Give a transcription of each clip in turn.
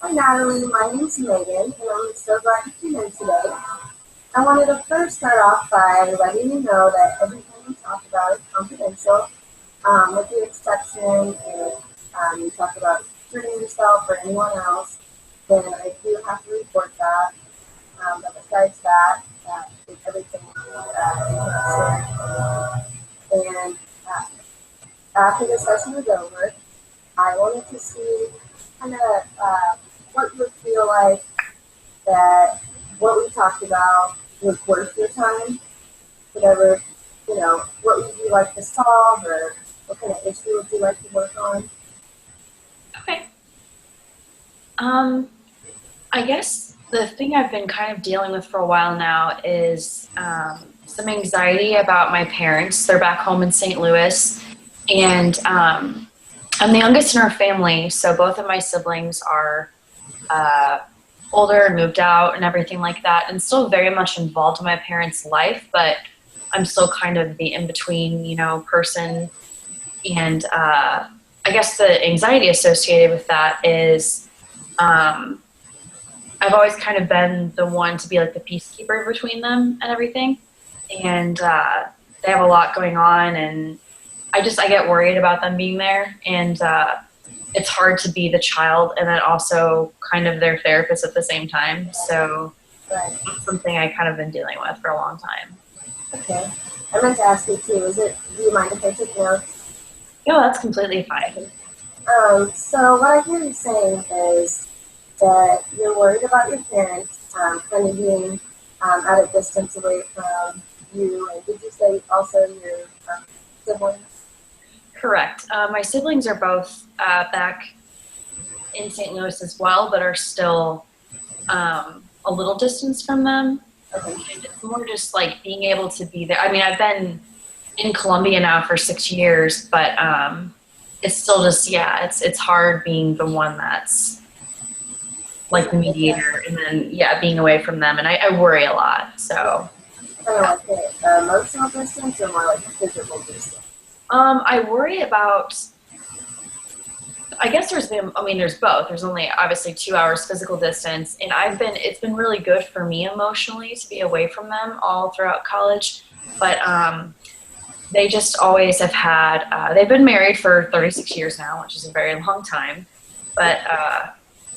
Hi Natalie, my name's Megan, and I'm so glad you came in today. I wanted to first start off by letting you know that everything we talk about is confidential, with the exception if you talk about hurting yourself or anyone else, then I do have to report that. But besides that, everything is and after the session is over, I wanted to see kind of what you would feel like that what we talked about was worth your time. Whatever, what would you like to solve or what kind of issue would you like to work on? Okay. I guess the thing I've been kind of dealing with for a while now is some anxiety about my parents. They're back home in St. Louis, and I'm the youngest in our family, so both of my siblings are older and moved out and everything like that, and still very much involved in my parents' life, but I'm still kind of the in-between, person. And I guess the anxiety associated with that is I've always kind of been the one to be like the peacekeeper between them and everything. And they have a lot going on, and I get worried about them being there. And it's hard to be the child and then also kind of their therapist at the same time. So Right. it's something I kind of been dealing with for a long time. Okay. I meant to ask you too, do you mind if I take notes? No, that's completely fine. So what I hear you saying is that you're worried about your parents kind of being at a distance away from you, and did you say also your siblings? Correct. My siblings are both back in St. Louis as well, but are still a little distance from them. Okay. And it's more just like being able to be there. I mean, I've been in Colombia now for 6 years, but it's still just, it's hard being the one that's like the mediator, and then, being away from them. And I worry a lot, so. Kind of like an emotional distance or more like a physical distance? I worry about, I guess there's both. There's only obviously 2 hours physical distance, and it's been really good for me emotionally to be away from them all throughout college. But they just always have had, they've been married for 36 years now, which is a very long time. But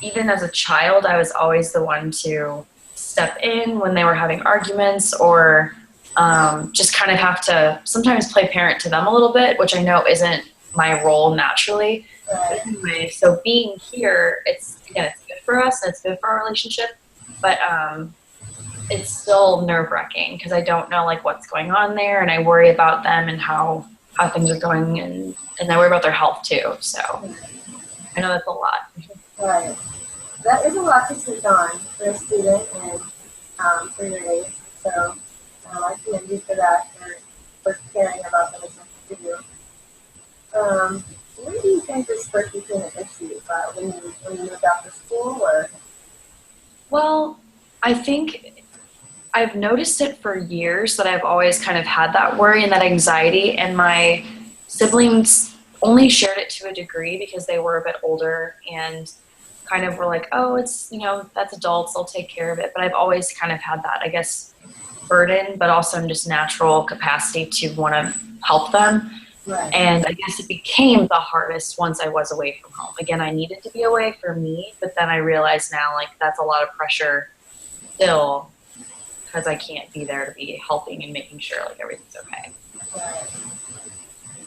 even as a child, I was always the one to step in when they were having arguments, or just kind of have to sometimes play parent to them a little bit, which I know isn't my role naturally. But anyway, so being here, it's good for us, and it's good for our relationship, but it's still nerve-wracking because I don't know like what's going on there, and I worry about them and how things are going, and I worry about their health too. So I know that's a lot. Right. That is a lot to take on for a student and for your age. So I commend you for that, for caring about them as much as you do. When do you think this first became an issue? When you moved out to school, or? Well, I think I've noticed it for years that I've always kind of had that worry and that anxiety, and my siblings only shared it to a degree because they were a bit older and kind of were like, oh, it's, that's adults, they'll take care of it. But I've always kind of had that, I guess, burden, but also just natural capacity to want to help them. Right. And I guess it became the hardest once I was away from home. Again, I needed to be away for me, but then I realized now, like, that's a lot of pressure still, because I can't be there to be helping and making sure like everything's okay. Right.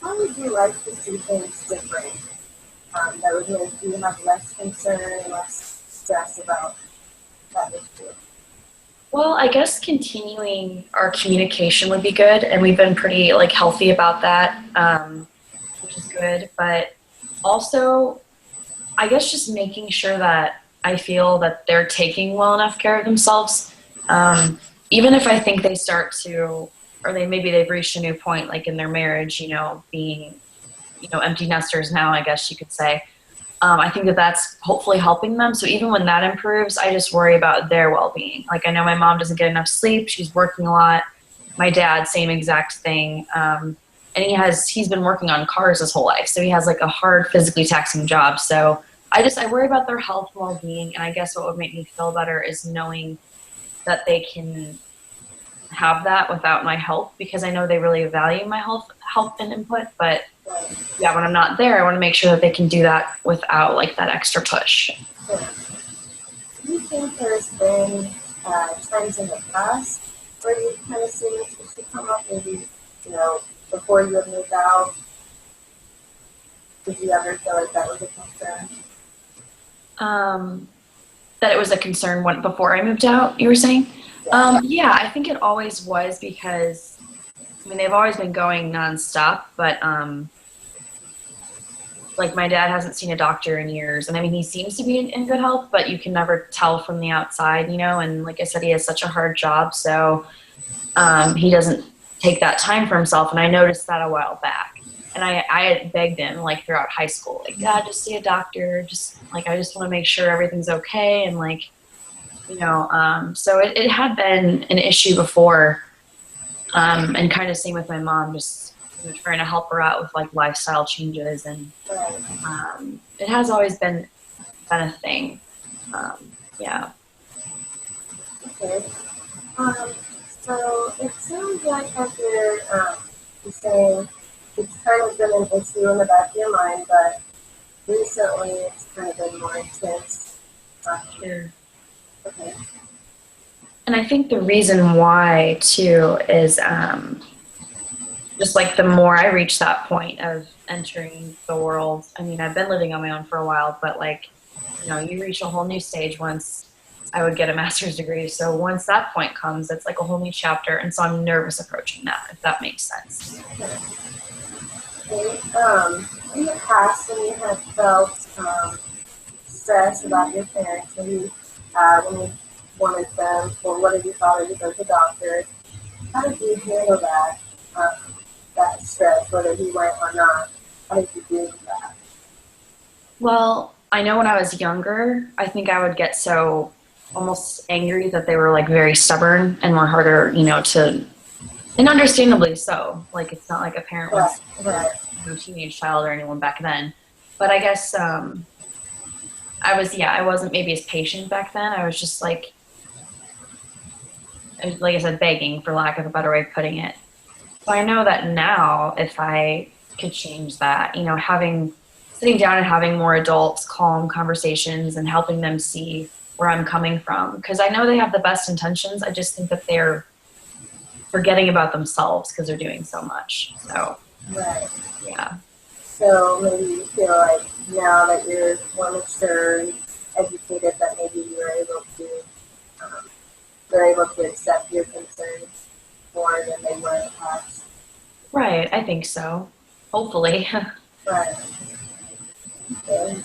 How would you like to see things different? That would make you have less concern, less stress about that issue. Well, I guess continuing our communication would be good, and we've been pretty like healthy about that, which is good. But also, I guess just making sure that I feel that they're taking well enough care of themselves. Even if I think they start to, or they've reached a new point, like in their marriage, being, empty nesters now, I guess you could say. I think that's hopefully helping them. So even when that improves, I just worry about their well-being. Like, I know my mom doesn't get enough sleep. She's working a lot. My dad, same exact thing. And he's been working on cars his whole life. So he has like a hard, physically taxing job. So I worry about their health and well-being, and I guess what would make me feel better is knowing that they can have that without my help, because I know they really value my help and input. But Right. yeah, when I'm not there, I want to make sure that they can do that without like that extra push. Sure. Do you think there's been times in the past where you've kind of seen this issue come up? Maybe, before you had moved out, did you ever feel like that was a concern? That it was a concern before I moved out, you were saying? Yeah. Yeah, I think it always was, because I mean they've always been going nonstop, but like my dad hasn't seen a doctor in years, and I mean he seems to be in good health, but you can never tell from the outside, and like I said, he has such a hard job, so he doesn't take that time for himself. And I noticed that a while back, and I had begged him like throughout high school, like, Dad, just see a doctor, just like I just want to make sure everything's okay. And like, so it had been an issue before, and kind of same with my mom, just trying to help her out with like lifestyle changes. And it has always been a thing. Yeah. Okay. So it sounds like as you're saying, it's kind of been an issue in the back of your mind, but recently it's kind of been more intense. Sure. Okay. And I think the reason why too is just like the more I reach that point of entering the world. I mean, I've been living on my own for a while, but like, you reach a whole new stage once I would get a master's degree. So once that point comes, it's like a whole new chapter. And so I'm nervous approaching that, if that makes sense. Okay. In the past, when you have felt stress about your parents, maybe when you wanted them, or what did you thought to go to the doctor, how did you handle that stress, whether he went or not? How did you deal with that? Well, I know when I was younger, I think I would get so almost angry that they were like very stubborn and were harder, and understandably so. Like, it's not like a parent was a teenage child or anyone back then. But I guess I wasn't maybe as patient back then. I was just like I said, begging, for lack of a better way of putting it. So I know that now, if I could change that, sitting down and having more adults, calm conversations, and helping them see where I'm coming from. Because I know they have the best intentions. I just think that they're forgetting about themselves because they're doing so much. So, Right. yeah. So maybe you feel like now that you're more mature and educated, that maybe you're able to accept your concerns more than they were in the past. Right, I think so. Hopefully. Right. Okay.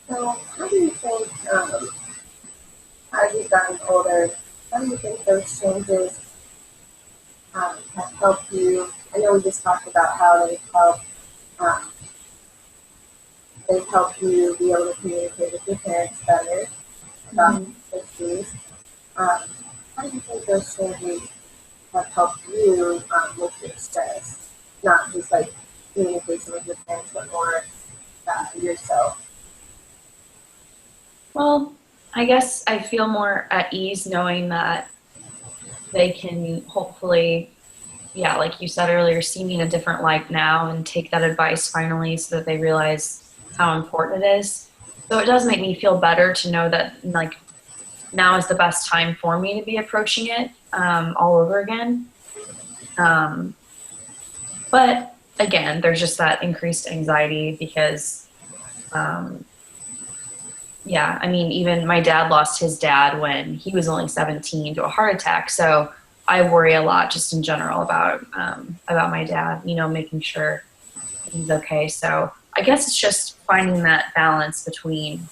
So how do you think, as you've gotten older, how do you think those changes have helped you? I know we just talked about how um, they've helped you be able to communicate with your parents better about issues. Um, how do you think those changes have helped you with your stress? Not just like communication with your parents, but more yourself. Well, I guess I feel more at ease knowing that they can hopefully, yeah, like you said earlier, see me in a different light now and take that advice finally, so that they realize how important it is. So it does make me feel better to know that like now is the best time for me to be approaching it all over again. But again, there's just that increased anxiety because, yeah, I mean, even my dad lost his dad when he was only 17 to a heart attack. So I worry a lot just in general about my dad, making sure he's okay. So I guess it's just finding that balance between,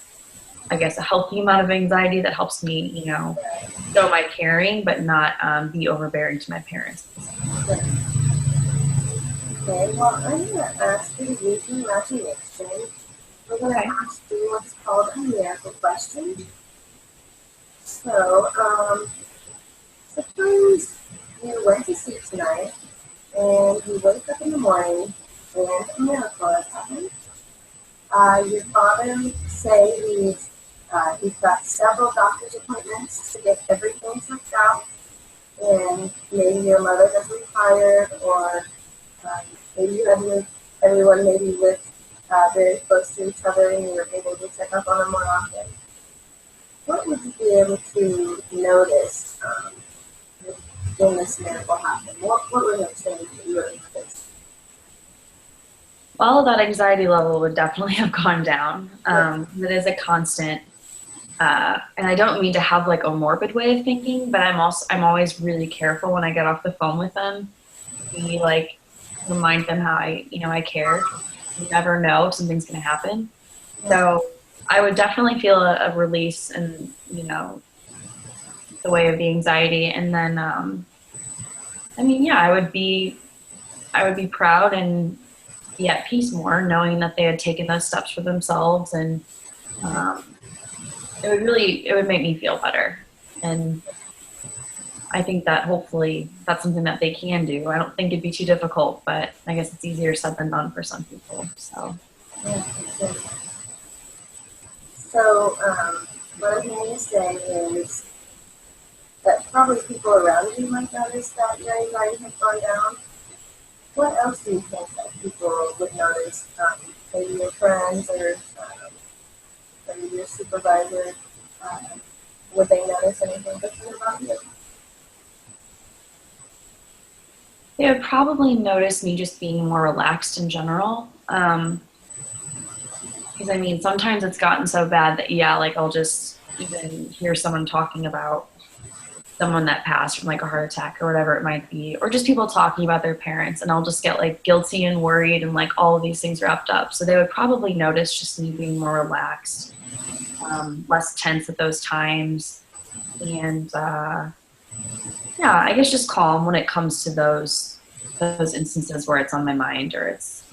I guess, a healthy amount of anxiety that helps me, show my caring, but not be overbearing to my parents. Okay, well, I'm going to ask you to use your imagination. We're going to ask you what's called a miracle question. So, Suppose you went to sleep tonight and you wake up in the morning and a miracle has happened. Your father say he's got several doctor's appointments to get everything checked out, and maybe your mother has retired, or maybe you have everyone maybe lived very close to each other and you were able to check up on them more often. What would you be able to notice when this miracle happened? What would have changed that you would have noticed? Well, that anxiety level would definitely have gone down. It is a constant, and I don't mean to have like a morbid way of thinking, but I'm always really careful when I get off the phone with them. Be like, remind them how I care. You never know if something's going to happen. So I would definitely feel a release in, the way of the anxiety. And then, I would be proud and be at peace more, knowing that they had taken those steps for themselves. And it would make me feel better. And I think that hopefully that's something that they can do. I don't think it'd be too difficult, but I guess it's easier said than done for some people. So. Yeah. So, what I'm hearing you say is that probably people around you might notice that your anxiety has gone down. What else do you think that people would notice? Maybe your friends or maybe your supervisor. Would they notice anything different about you? They would probably notice me just being more relaxed in general. Because sometimes it's gotten so bad that I'll just even hear someone talking about someone that passed from like a heart attack or whatever it might be, or just people talking about their parents, and I'll just get like guilty and worried and like all of these things wrapped up. So they would probably notice just me being more relaxed, less tense at those times, and I guess just calm when it comes to those instances where it's on my mind or it's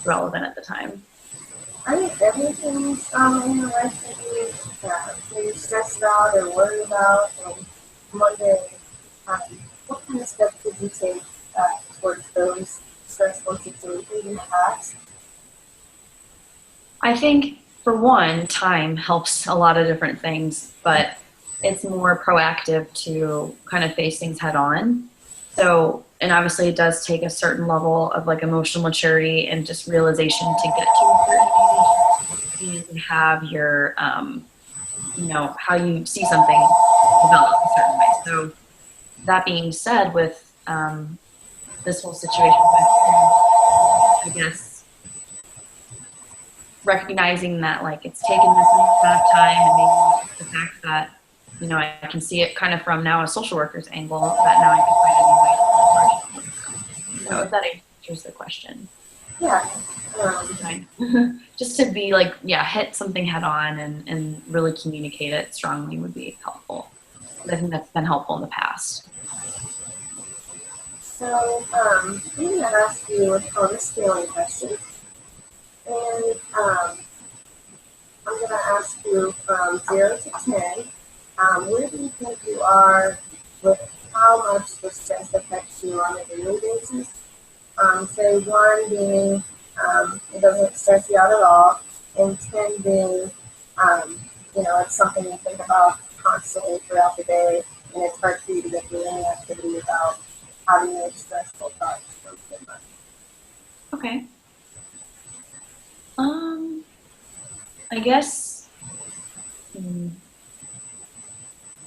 relevant at the time. Are you ever things in your life that you're stressed about or worried about? And I'm wondering, what kind of steps did you take towards those stressful situations in the past? I think, for one, time helps a lot of different things, but it's more proactive to kind of face things head on. So, and obviously it does take a certain level of like emotional maturity and just realization to get to a certain age and have your, how you see something develop a certain way. So that being said, with this whole situation, I guess recognizing that like it's taken this amount of time, and maybe the fact that I can see it kind of from now a social worker's angle, that now I can find a new way to if that answers the question. Yeah. Just to be like, hit something head on and really communicate it strongly would be helpful. I think that's been helpful in the past. So, I'm going to ask you what's called a scaling question. And I'm going to ask you from 0 to 10, where do you think you are with how much the stress affects you on a daily basis? Say 1 being it doesn't stress you out at all, and 10 being it's something you think about constantly throughout the day, and it's hard for you to get through any activity without having those stressful thoughts come to mind. Okay. I guess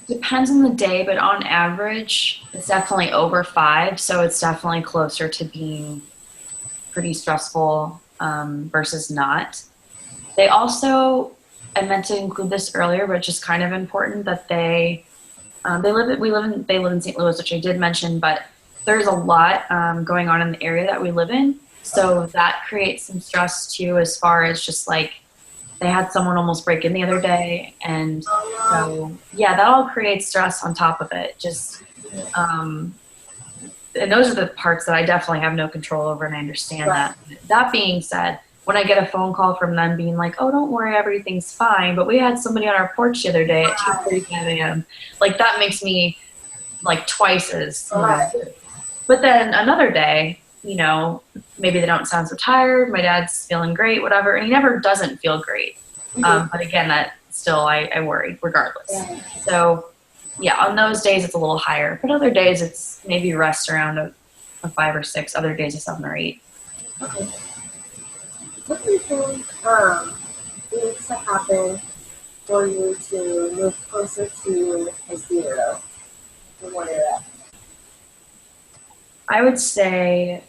depends on the day, but on average, it's definitely over 5. So it's definitely closer to being pretty stressful versus not. They also, I meant to include this earlier, but just kind of important that they live in St. Louis, which I did mention, but there's a lot going on in the area that we live in. So that creates some stress too, as far as just like they had someone almost break in the other day. And so, that all creates stress on top of it. Just, and those are the parts that I definitely have no control over, and I understand that. That being said, when I get a phone call from them being like, oh, don't worry, everything's fine, but we had somebody on our porch the other day at 2:45 a.m., like that makes me like twice as Right. but then another day, maybe they don't sound so tired. My dad's feeling great, whatever. And he never doesn't feel great. But again, that still, I worry regardless. Yeah. So yeah, on those days it's a little higher, but other days it's maybe rest around a 5 or 6, other days a 7 or 8. Okay. What do you think needs to happen for you to move closer to a 0 from where you're at? I would say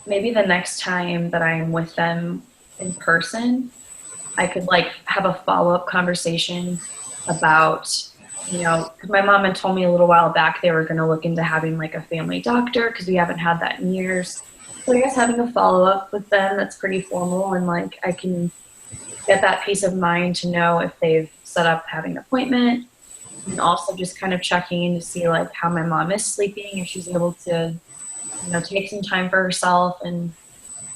maybe the next time that I'm with them in person, I could like have a follow-up conversation about, because my mom had told me a little while back they were going to look into having like a family doctor because we haven't had that in years. So I guess having a follow-up with them that's pretty formal, and like I can get that peace of mind to know if they've set up having an appointment, and also just kind of checking in to see like how my mom is sleeping, if she's able to, take some time for herself, and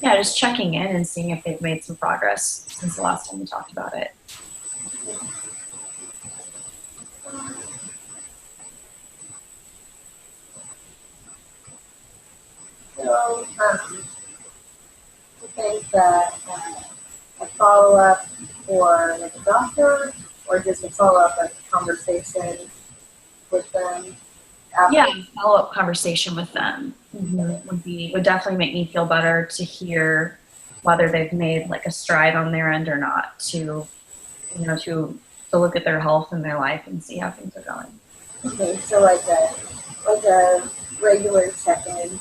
yeah, just checking in and seeing if they've made some progress since the last time we talked about it. So, you think that a follow up for like a doctor, or just a follow up like conversation with them? After? Yeah, follow-up conversation with them would definitely make me feel better to hear whether they've made like a stride on their end or not, to look at their health and their life and see how things are going. Okay, so like a regular check in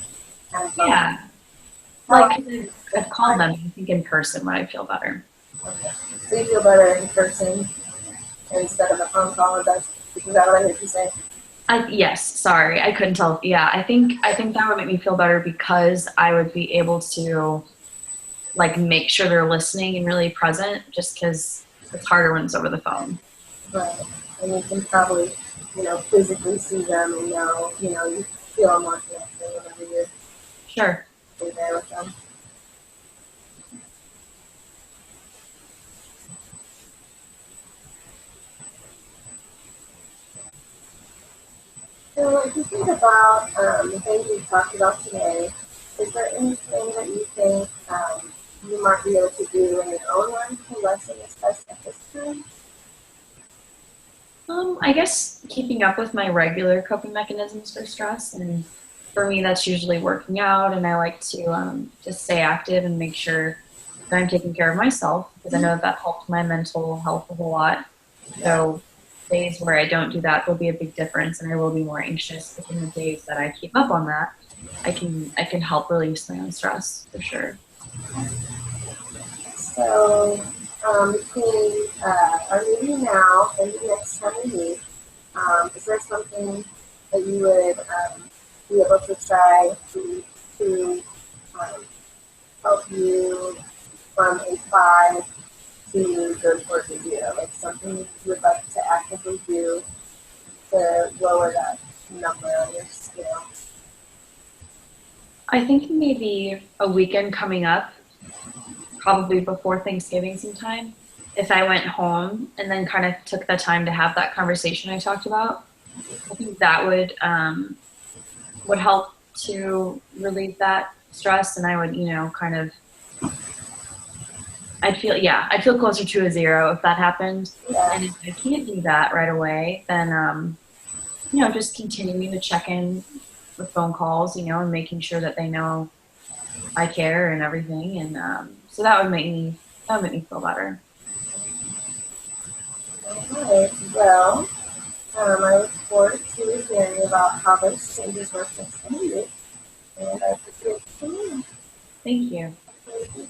kind of phone. Yeah, like I've called them. I think in person would I feel better. Okay. So you feel better in person instead of a phone call? Is that what I heard you say? Yes, sorry, I couldn't tell. Yeah, I think that would make me feel better because I would be able to like make sure they're listening and really present, just because it's harder when it's over the phone. Right. And you can probably, physically see them and know, you feel more connection whenever Sure. you're there with them. So if you think about the things we've talked about today, is there anything that you think you might be able to do in your own life to lessen the stress at this time? I guess keeping up with my regular coping mechanisms for stress, and for me, that's usually working out, and I like to just stay active and make sure that I'm taking care of myself, because I know that helps my mental health a whole lot. So days where I don't do that, there'll be a big difference, and I will be more anxious. But in the days that I keep up on that, I can help release my own stress for sure. So between our meeting now and the next time we meet, is there something that you would be able to try to help you from a 5 to go towards a 0? Like something you would like to actively do to lower that number on your scale? I think maybe a weekend coming up, probably before Thanksgiving sometime, if I went home and then kind of took the time to have that conversation I talked about, I think that would help to relieve that stress, and I would, kind of, I'd feel closer to a 0 if that happened. Yeah. And if I can't do that right away, then, just continuing to check in with phone calls, and making sure that they know I care and everything. And so that would make me feel better. All right. Well, I look forward to hearing about how those changes were since the meeting. And I appreciate you. Thank you. Thank you.